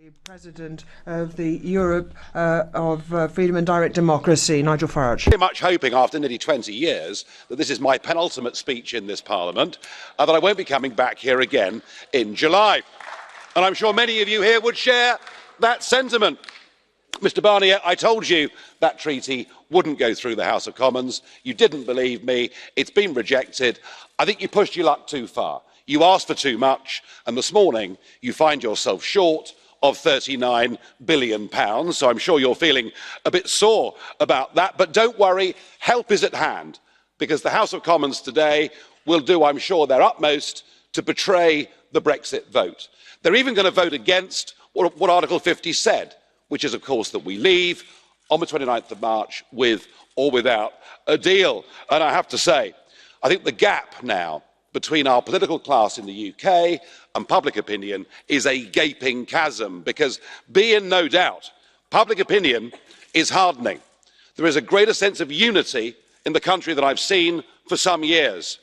The President of the Europe of Freedom and Direct Democracy, Nigel Farage. Very much hoping after nearly 20 years that this is my penultimate speech in this Parliament, that I won't be coming back here again in July. And I'm sure many of you here would share that sentiment. Mr Barnier, I told you that treaty wouldn't go through the House of Commons. You didn't believe me. It's been rejected. I think you pushed your luck too far. You asked for too much, and this morning you find yourself short of £39 billion. So I'm sure you're feeling a bit sore about that. But don't worry, help is at hand, because the House of Commons today will do, I'm sure, their utmost to betray the Brexit vote. They're even going to vote against what Article 50 said, which is, of course, that we leave on the 29th of March with or without a deal. And I have to say, I think the gap now between our political class in the UK and public opinion is a gaping chasm, because, be in no doubt, public opinion is hardening. There is a greater sense of unity in the country than I've seen for some years.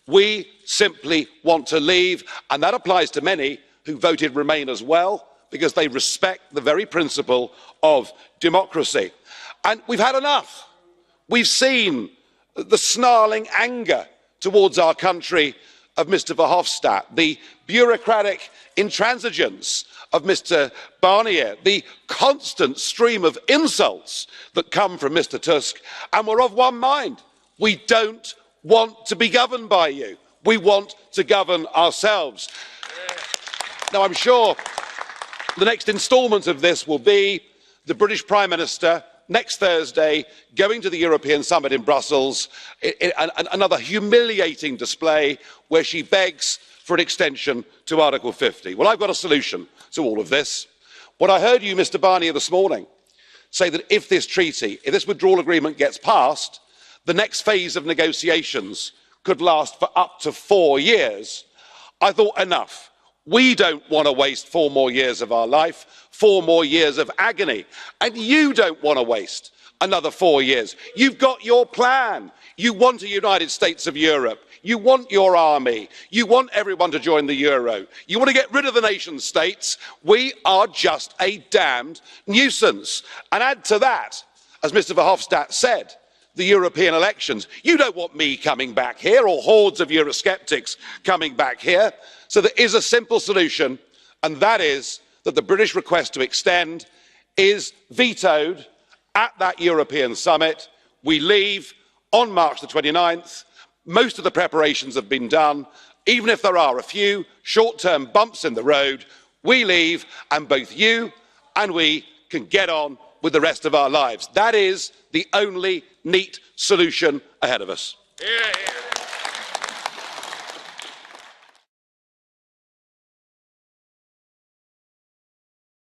We simply want to leave, and that applies to many who voted Remain as well, because they respect the very principle of democracy. And we've had enough. We've seen the snarling anger towards our country of Mr Verhofstadt, the bureaucratic intransigence of Mr Barnier, the constant stream of insults that come from Mr Tusk, and we're of one mind. We don't want to be governed by you. We want to govern ourselves. Now, I'm sure the next instalment of this will be the British Prime Minister next Thursday going to the European Summit in Brussels, another humiliating display where she begs for an extension to Article 50. Well, I've got a solution to all of this. What I heard you, Mr Barnier, this morning say that if this treaty, if this withdrawal agreement gets passed, the next phase of negotiations could last for up to 4 years. I thought, enough. We don't want to waste 4 more years of our life, 4 more years of agony, and you don't want to waste another 4 years. You've got your plan. You want a United States of Europe. You want your army. You want everyone to join the euro. You want to get rid of the nation states. We are just a damned nuisance. And add to that, as Mr Verhofstadt said, the European elections. You don't want me coming back here, or hordes of Eurosceptics coming back here. So there is a simple solution, and that is that the British request to extend is vetoed at that European summit. We leave on March the 29th. Most of the preparations have been done. Even if there are a few short-term bumps in the road, we leave, and both you and we can get on with the rest of our lives. That is the only neat solution ahead of us. Yeah.